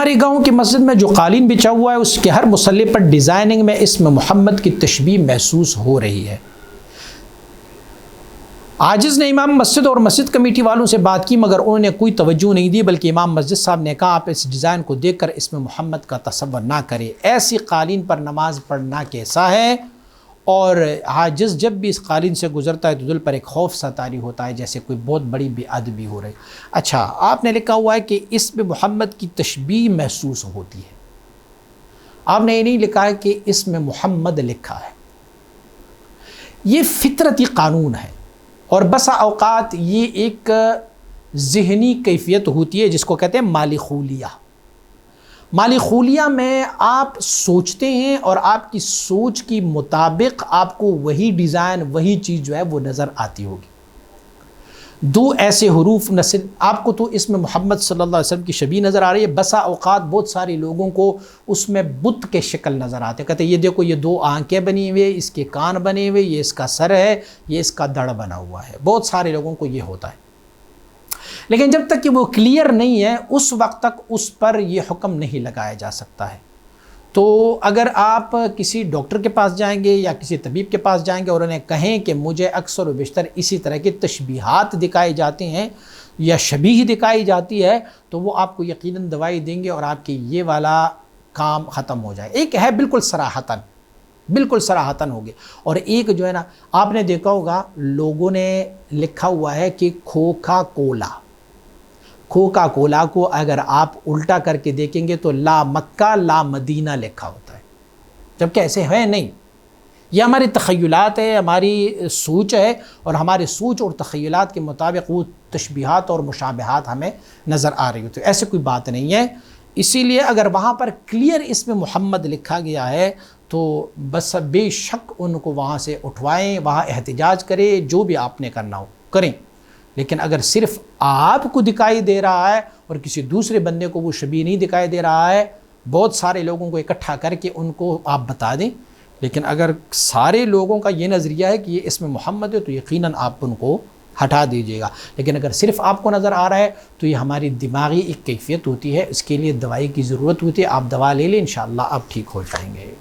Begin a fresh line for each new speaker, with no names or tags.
ہمارے گاؤں کی مسجد میں جو قالین بچھا ہوا ہے اس کے ہر مصلی پر ڈیزائننگ میں اسم محمد کی تشبیہ محسوس ہو رہی ہے۔ عاجز نے امام مسجد اور مسجد کمیٹی والوں سے بات کی مگر انہوں نے کوئی توجہ نہیں دی، بلکہ امام مسجد صاحب نے کہا آپ اس ڈیزائن کو دیکھ کر اسم محمد کا تصور نہ کریں، ایسی قالین پر نماز پڑھنا کیسا ہے۔ اور عاجز جب بھی اس قالین سے گزرتا ہے تو دل پر ایک خوف سا طاری ہوتا ہے جیسے کوئی بہت بڑی بے ادبی ہو رہی۔ اچھا، آپ نے لکھا ہوا ہے کہ اسم محمد کی تشبیہ محسوس ہوتی ہے، آپ نے یہ نہیں لکھا ہے کہ اسم محمد لکھا ہے۔ یہ فطرتی قانون ہے اور بسا اوقات یہ ایک ذہنی کیفیت ہوتی ہے جس کو کہتے ہیں مالی خولیہ۔ مالی خولیہ میں آپ سوچتے ہیں اور آپ کی سوچ کی مطابق آپ کو وہی ڈیزائن وہی چیز جو ہے وہ نظر آتی ہوگی۔ دو ایسے حروف نصب آپ کو تو اسم محمد صلی اللہ علیہ وسلم کی شبیہ نظر آ رہی ہے، بسا اوقات بہت سارے لوگوں کو اس میں بت کے شکل نظر آتے ہیں، کہتے ہیں یہ دیکھو یہ دو آنکھیں بنی ہوئے، اس کے کان بنے ہوئے، یہ اس کا سر ہے، یہ اس کا دڑ بنا ہوا ہے۔ بہت سارے لوگوں کو یہ ہوتا ہے، لیکن جب تک کہ وہ کلیئر نہیں ہے اس وقت تک اس پر یہ حکم نہیں لگایا جا سکتا ہے۔ تو اگر آپ کسی ڈاکٹر کے پاس جائیں گے یا کسی طبیب کے پاس جائیں گے اور انہیں کہیں کہ مجھے اکثر و بیشتر اسی طرح کی تشبیہات دکھائی جاتی ہیں یا شبیہ دکھائی جاتی ہے تو وہ آپ کو یقیناً دوائی دیں گے اور آپ کی یہ والا کام ختم ہو جائے۔ ایک ہے بالکل صراحتاً ہوگی، اور ایک جو ہے نا آپ نے دیکھا ہوگا لوگوں نے لکھا ہوا ہے کہ کوکا کولا کو اگر آپ الٹا کر کے دیکھیں گے تو لا مکہ لا مدینہ لکھا ہوتا ہے، جبکہ ایسے ہے نہیں۔ یہ ہماری تخیلات ہے، ہماری سوچ ہے، اور ہمارے سوچ اور تخیلات کے مطابق وہ تشبیہات اور مشابہات ہمیں نظر آ رہی ہوتی ہے، ایسے کوئی بات نہیں ہے۔ اسی لیے اگر وہاں پر کلیئر اسم محمد لکھا گیا ہے تو بس بے شک ان کو وہاں سے اٹھوائیں، وہاں احتجاج کریں، جو بھی آپ نے کرنا ہو کریں۔ لیکن اگر صرف آپ کو دکھائی دے رہا ہے اور کسی دوسرے بندے کو وہ شبیہ نہیں دکھائی دے رہا ہے، بہت سارے لوگوں کو اکٹھا کر کے ان کو آپ بتا دیں، لیکن اگر سارے لوگوں کا یہ نظریہ ہے کہ یہ اسم محمد ہے تو یقیناً آپ ان کو ہٹا دیجیے گا۔ لیکن اگر صرف آپ کو نظر آ رہا ہے تو یہ ہماری دماغی ایک کیفیت ہوتی ہے، اس کے لیے دوائی کی ضرورت ہوتی ہے، آپ دوا لے لیں انشاءاللہ آپ ٹھیک ہو جائیں گے۔